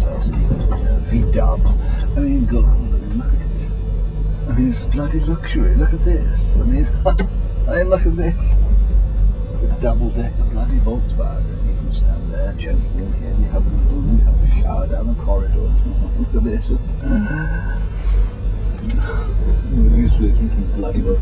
themselves in V-dub. I mean, God, look at it. I mean, it's bloody luxury. Look at this. I mean, look at this. It's a double-decker bloody Volkswagen. You can stand there, gentlemen, here. You have a shower down the corridor. Look at this. We're used to it, bloody well.